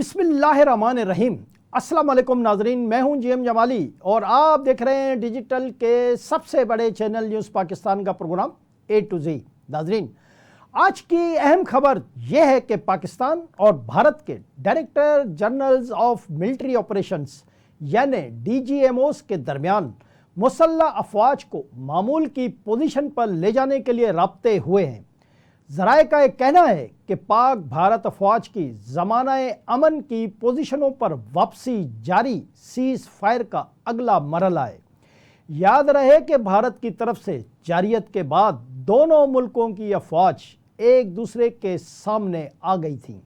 बिस्मिल्लाहिर्रहमानिर्रहीम। अस्सलाम वालेकुम नाजरीन, मैं हूं जीएम जमाली और आप देख रहे हैं डिजिटल के सबसे बड़े चैनल न्यूज़ पाकिस्तान का प्रोग्राम ए टू जी। नाजरीन, आज की अहम खबर यह है कि पाकिस्तान और भारत के director generals of military operations यानी डीजीएमओस के दरमियान मुसल्लह अफवाज को मामूल की पोजीशन पर ले जाने के लिए राब्ते हुए हैं। ज़राए का एक कहना है कि पाक भारत अफवाज की ज़मानाए अमन की पोजीशनों पर वापसी जारी सीज़ फायर का अगला मरहला है। याद रहे कि भारत की तरफ से जारियत के बाद दोनों मुल्कों की अफवाज एक दूसरे के सामने आ गई थी।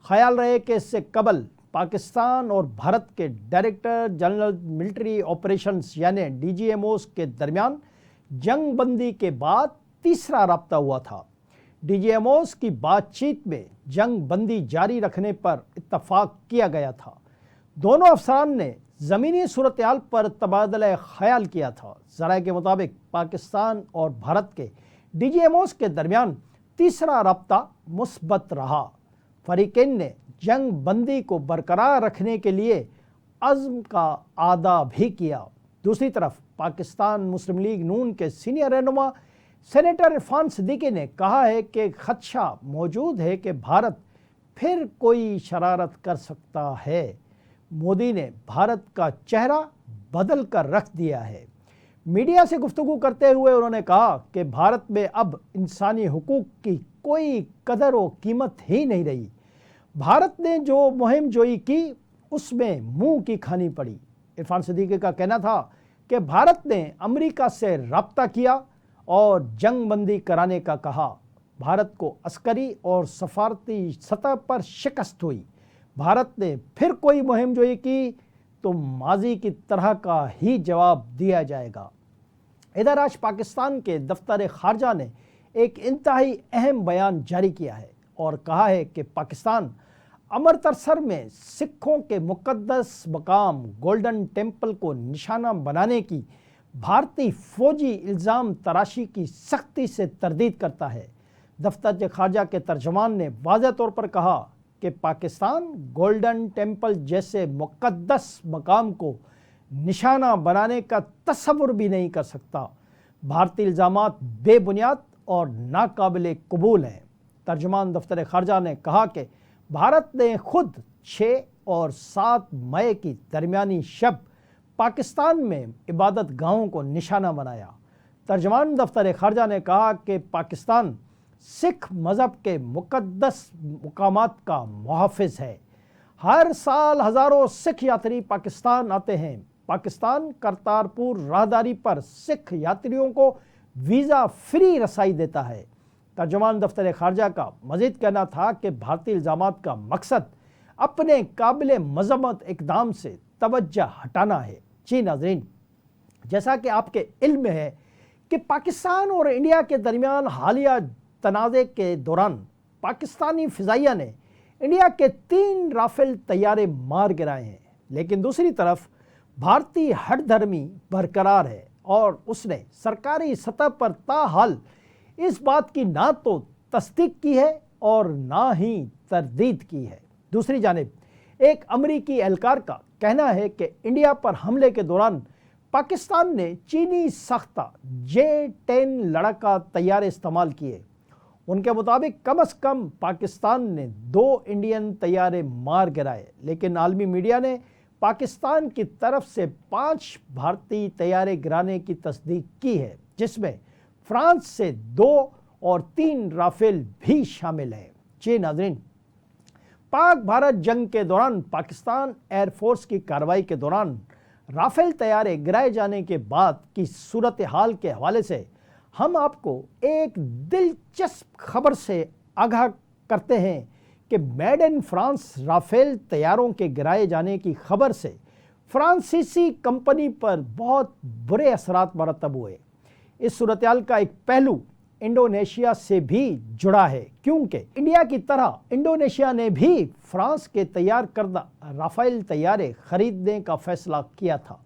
ख्याल रहे कि इससे कबल पाकिस्तान और भारत के डायरेक्टर जनरल मिलिट्री ऑपरेशंस यानी डीजीएमओस के दरमियान जंग बंदी के बाद तीसरा राब्ता हुआ था। डीजीएमओस की बातचीत में जंग बंदी जारी रखने पर इत्तफाक किया गया था। दोनों अफसरान ने ज़मीनी सूरत-ए-हाल पर तबादला ख्याल किया था। ज़राए के मुताबिक पाकिस्तान और भारत के डीजीएमओस के दरमियान तीसरा राब्ता मुस्बत रहा। फरीकैन ने जंग बंदी को बरकरार रखने के लिए अज़्म का आदा भी किया। दूसरी तरफ पाकिस्तान मुस्लिम लीग नून के सीनियर रहनुमा सेनेटर इरफान सिद्दीकी ने कहा है कि खदशा मौजूद है कि भारत फिर कोई शरारत कर सकता है। मोदी ने भारत का चेहरा बदल कर रख दिया है। मीडिया से गुफ्तगू करते हुए उन्होंने कहा कि भारत में अब इंसानी हुकूक की कोई कदर व कीमत ही नहीं रही। भारत ने जो मुहिम जोई की उसमें मुंह की खानी पड़ी। इरफान सिद्दीकी का कहना था कि भारत ने अमेरिका से रब्ता किया और जंग बंदी कराने का कहा। भारत को अस्करी और सफारती सतह पर शिकस्त हुई। भारत ने फिर कोई मुहिम जोई की तो माजी की तरह का ही जवाब दिया जाएगा। इधर आज पाकिस्तान के दफ्तर खारजा ने एक इंतहाई अहम बयान जारी किया है और कहा है कि पाकिस्तान अमृतसर में सिखों के मुक़द्दस मकाम गोल्डन टेम्पल को निशाना बनाने की भारतीय फौजी इल्ज़ाम तराशी की सख्ती से तरदीद करता है। दफ्तर खारजा के तर्जमान ने वाज़ेह तौर पर कहा कि पाकिस्तान गोल्डन टेम्पल जैसे मुक़द्दस मकाम को निशाना बनाने का तसव्वुर भी नहीं कर सकता। भारतीय इल्ज़ामात बेबुनियाद और नाकाबिले कबूल हैं। तर्जमान दफ्तर खारजा ने कहा कि भारत ने खुद 6 और 7 मई की दरमियानी शब पाकिस्तान में इबादत गाहों को निशाना बनाया। तर्जमान दफ्तर खारजा ने कहा कि पाकिस्तान सिख मज़हब के मुक़द्दस मुकामात का मुहाफ़िज़ है। हर साल हज़ारों सिख यात्री पाकिस्तान आते हैं। पाकिस्तान करतारपुर राहदारी पर सिख यात्रियों को वीज़ा फ्री रसाई देता है। तर्जमान दफ्तर खारजा का मज़ीद कहना था कि भारतीय इल्ज़ामात का मकसद अपने काबिल मज़म्मत इक़दाम से तवज्जो हटाना है। जी नाज़रीन, जैसा कि आपके इल्म में है कि पाकिस्तान और इंडिया के दरमियान हालिया तनाज़े के दौरान पाकिस्तानी फ़िज़ाइया ने इंडिया के 3 राफ़ेल तैयारे मार गिराए हैं, लेकिन दूसरी तरफ भारतीय हठधर्मी बरकरार है और उसने सरकारी सतह पर ताहाल इस बात की ना तो तस्दीक की है और ना ही तरदीद की है। दूसरी जानिब एक अमरीकी एहलकार का कहना है कि इंडिया पर हमले के दौरान पाकिस्तान ने चीनी साख्ता J-10 लड़ाका तैयारे इस्तेमाल किए। उनके मुताबिक कम अज़ कम पाकिस्तान ने 2 इंडियन तैयारे मार गिराए, लेकिन आलमी मीडिया ने पाकिस्तान की तरफ से 5 भारतीय तैयारे गिराने की तस्दीक की है, जिसमें फ्रांस से 2 और 3 राफ़ेल भी शामिल हैं। जी नाज़रीन, पाक भारत जंग के दौरान पाकिस्तान एयरफोर्स की कार्रवाई के दौरान राफ़ेल तैयारे गिराए जाने के बाद की सूरत हाल के हवाले से हम आपको एक दिलचस्प खबर से आगाह करते हैं कि मेड इन फ्रांस राफ़ेल तैयारों के गिराए जाने की खबर से फ्रांसीसी कंपनी पर बहुत बुरे असरात मरतब हुए। इस सूरत हाल का एक पहलू इंडोनेशिया से भी जुड़ा है, क्योंकि इंडिया की तरह इंडोनेशिया ने भी फ्रांस के तैयार करदा राफ़ेल तैयारे खरीदने का फैसला किया था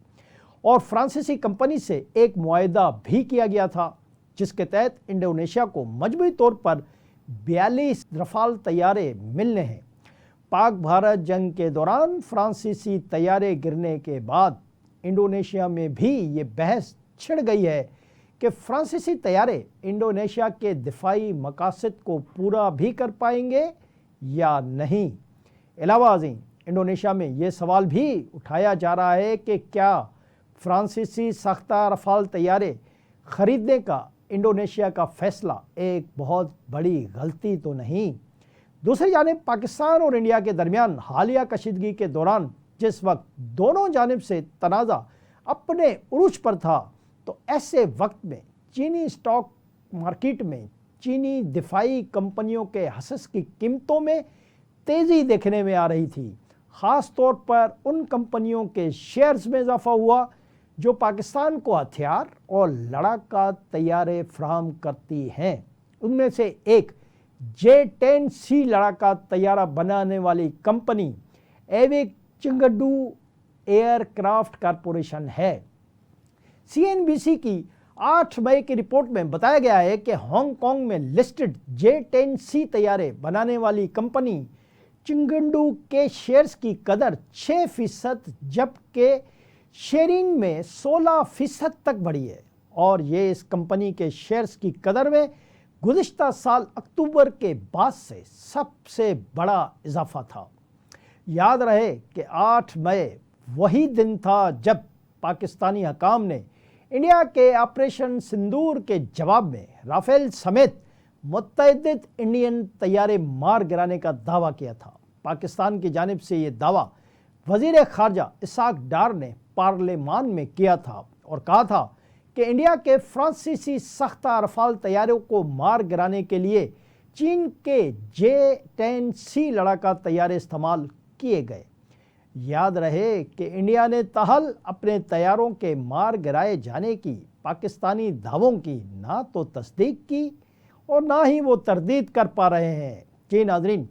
और फ्रांसीसी कंपनी से एक मुआहदा भी किया गया था, जिसके तहत इंडोनेशिया को मजबूरी तौर पर 42 रफ़ाल तैयारे मिलने हैं। पाक भारत जंग के दौरान फ्रांसीसी तैयारे गिरने के बाद इंडोनेशिया में भी ये बहस छिड़ गई है कि फ्रांसीसी तैयारे इंडोनेशिया के दिफाई मकासद को पूरा भी कर पाएंगे या नहीं। अलावा अज़ीं इंडोनेशिया में ये सवाल भी उठाया जा रहा है कि क्या फ्रांसीसी साख्ता रफ़ाल तैयारे ख़रीदने का इंडोनेशिया का फैसला एक बहुत बड़ी गलती तो नहीं। दूसरी जानिब पाकिस्तान और इंडिया के दरमियान हालिया कशीदगी के दौरान जिस वक्त दोनों जानिब से तनाज़ा अपने उरूज पर था, तो ऐसे वक्त में चीनी स्टॉक मार्केट में चीनी दिफाई कंपनियों के हसस की कीमतों में तेज़ी देखने में आ रही थी। ख़ास तौर पर उन कंपनियों के शेयर्स में इजाफा हुआ जो पाकिस्तान को हथियार और लड़ाका तैयारे फ्राहम करती हैं। उनमें से एक J-10C लड़ाका तैयारा बनाने वाली कंपनी एविक चिंगडू एयरक्राफ्ट कॉरपोरेशन है। CNBC की 8 मई की रिपोर्ट में बताया गया है कि हांगकांग में लिस्टेड J-10C तैयारे बनाने वाली कंपनी चिंगडू के शेयर्स की कदर 6% जबकि शेयरिंग में 16% तक बढ़ी है और ये इस कंपनी के शेयर्स की कदर में गुज़िश्ता साल अक्टूबर के बाद से सबसे बड़ा इजाफा था। याद रहे कि 8 मई वही दिन था जब पाकिस्तानी हकाम ने इंडिया के ऑपरेशन सिंदूर के जवाब में राफेल समेत मुत्तअद्दिद इंडियन तैयारे मार गिराने का दावा किया था। पाकिस्तान की जानिब से ये दावा वज़ीर ख़ारजा इसाक डार ने पार्लियामान में किया था और कहा था कि इंडिया के फ्रांसीसी साख्ता रफ़ाल तैयारों को मार गिराने के लिए चीन के J-10C लड़ाका तैयारे इस्तेमाल किए गए। याद रहे कि इंडिया ने ताहल अपने तैयारों के मार गिराए जाने की पाकिस्तानी दावों की ना तो तस्दीक की और ना ही वो तरदीद कर पा रहे हैं। जी नाज़रीन,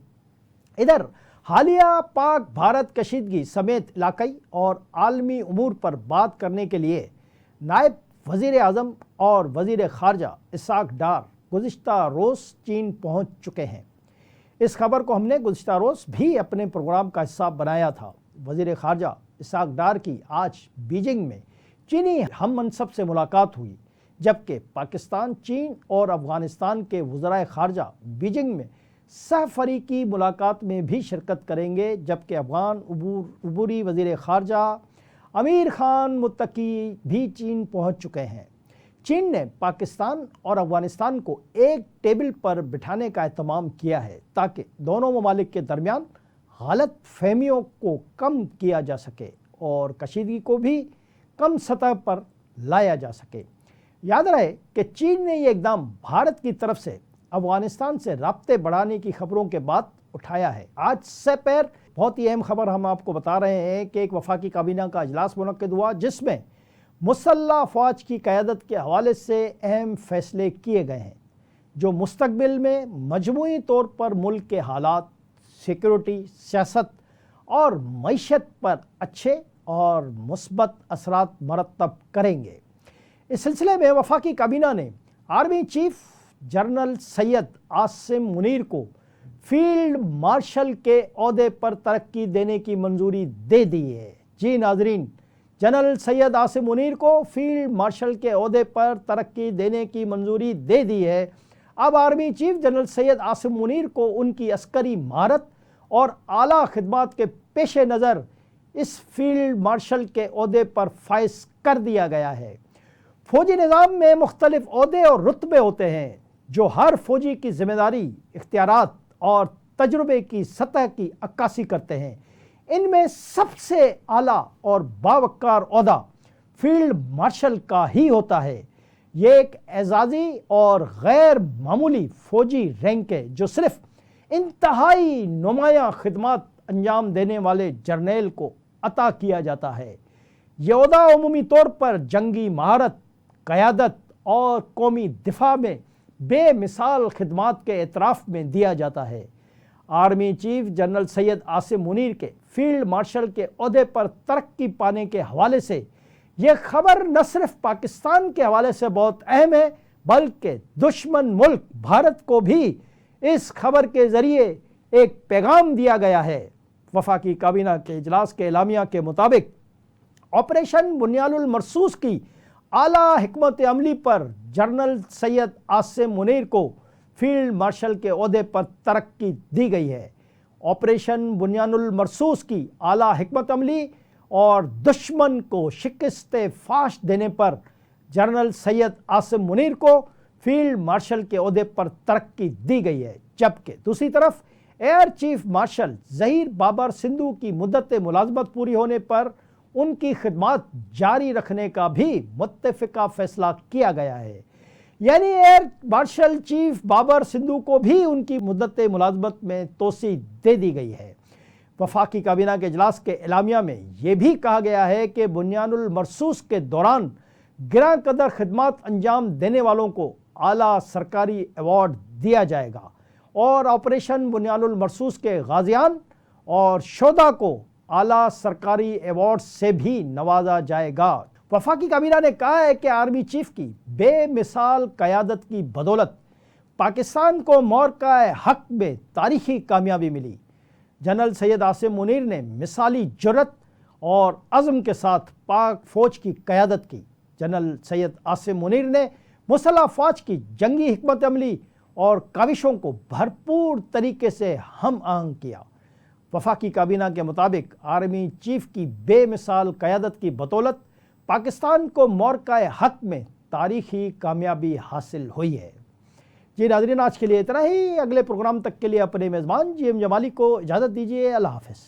इधर हालिया पाक भारत कशीदगी समेत इलाकाई और आलमी उमूर पर बात करने के लिए नायब वज़ीर आज़म और वज़ीर ख़ारजा इसाक डार गुज़िश्ता रोज़ चीन पहुँच चुके हैं। इस खबर को हमने गुज़िश्ता रोज़ भी अपने प्रोग्राम का हिस्सा बनाया था। वज़ीर ख़ारजा इसाक डार की आज बीजिंग में चीनी हम मनसब से मुलाकात हुई, जबकि पाकिस्तान, चीन और अफ़गानिस्तान के वज़राए ख़ारजा बीजिंग में सहफ़रीकी मुलाकात में भी शिरकत करेंगे, जबकि अफ़गान अबूरी वज़ीर ख़ारजा अमीर खान मुत्तकी भी चीन पहुंच चुके हैं। चीन ने पाकिस्तान और अफ़गानिस्तान को एक टेबल पर बिठाने का एहतमाम किया है ताकि दोनों ममालिक के दरमियान गलत फहमियों को कम किया जा सके और कशीदगी को भी कम सतह पर लाया जा सके। याद रहे कि चीन ने ये इक़दाम भारत की तरफ से अफ़गानिस्तान से राब्ते बढ़ाने की खबरों के बाद उठाया है। आज से पैर बहुत ही अहम खबर हम आपको बता रहे हैं कि एक वफाकी काबीना का इजलास मुनक्किद हुआ जिसमें मुसल्लह अफ़वाज की क़यादत के हवाले से अहम फैसले किए गए हैं जो मुस्तक़बिल में मजमूई तौर पर मुल्क के हालात, सिक्योरिटी, सियासत और मईशत पर अच्छे और मुस्बत असरात मरतब करेंगे। इस सिलसिले में वफाकी काबीना ने army chief general Syed Asim Munir को फील्ड मार्शल के ओहदे पर तरक्की देने की मंजूरी दे दी है। जी नाजरीन, जनरल सैयद आसिम मुनीर को फील्ड मार्शल के ओहदे पर तरक्की देने की मंजूरी दे दी है। अब army chief general Syed Asim Munir को उनकी अस्करी महारत और आला खिदमात के पेश नज़र इस फील्ड मार्शल के ओहदे पर फाइज कर दिया गया है। फौजी निज़ाम में मुख्तलिफ ओहदे और रुतबे होते हैं जो हर फौजी की जिम्मेदारी, इख्तियारात और तजुर्बे की सतह की अक्कासी करते हैं। इनमें सबसे आला और बावकार ओहदा फील्ड मार्शल का ही होता है। ये एक एजाज़ी और गैर मामूली फौजी रैंक है जो सिर्फ इंतहाई नुमायां खिदमत अंजाम देने वाले जर्नेल को अता किया जाता है। ये ओहदा अमूमी तौर पर जंगी महारत, क़यादत और कौमी दिफा में बेमिसाल खिदमात के एतराफ़ में दिया जाता है। Army chief general Syed Asim Munir के फील्ड मार्शल के ओहदे पर तरक्की पाने के हवाले से यह खबर न सिर्फ पाकिस्तान के हवाले से बहुत अहम है बल्कि दुश्मन मुल्क भारत को भी इस खबर के ज़रिए एक पैगाम दिया गया है वफाकी काबीना के इजलास के एलामिया के मुताबिक ऑपरेशन बुनियानुल मरसूस की आला हिकमत अमली पर जनरल सैयद आसिम मुनीर को फील्ड मार्शल के ओहदे पर तरक्की दी गई है। ऑपरेशन बुनियानुल मरसूस की आला हिकमत अमली और दुश्मन को शिकस्त फाश देने पर जनरल सैयद आसिम मुनीर को फील्ड मार्शल के ओहदे पर तरक्की दी गई है, जबकि दूसरी तरफ air chief marshal Zaheer Babar Sidhu की मुद्दत मुलाजमत पूरी होने पर उनकी खिदमत जारी रखने का भी मुत्तफ़िका फैसला किया गया है। यानी air marshal chief Babar Sidhu को भी उनकी मुद्दत मुलाजमत में तोसी दे दी गई है। वफाकी काबीना के इजलास के एलामिया में यह भी कहा गया है कि बुनियानुल मरसूस के दौरान गिरां कदर खिदमत अंजाम देने वालों को आला सरकारी अवार्ड दिया जाएगा और ऑपरेशन बुनियानुल मरसूस के गाजियान और शोधा को आला सरकारी अवार्ड से भी नवाजा जाएगा। वफाकी काबीना ने कहा है कि आर्मी चीफ की बेमिसाल क़यादत की बदौलत पाकिस्तान को मौक़ा हक में तारीखी कामयाबी मिली। जनरल सैयद आसिम मुनीर ने मिसाली जुर्रत और अज़्म के साथ पाक फ़ौज की क़यादत की। जनरल सैयद आसिम मुनीर ने मुसल्लह फ़ौज की जंगी हिकमत अमली और काविशों को भरपूर तरीके से हम आहंग किया। वफाकी काबीना के मुताबिक आर्मी चीफ की बेमिसाल क़यादत की बदौलत पाकिस्तान को मौक़ा हक में तारीखी कामयाबी हासिल हुई है। जी नाज़रीन, आज के लिए इतना ही। अगले प्रोग्राम तक के लिए अपने मेज़बान GM जमाली को इजाज़त दीजिए। अल्लाह हाफ़िज़।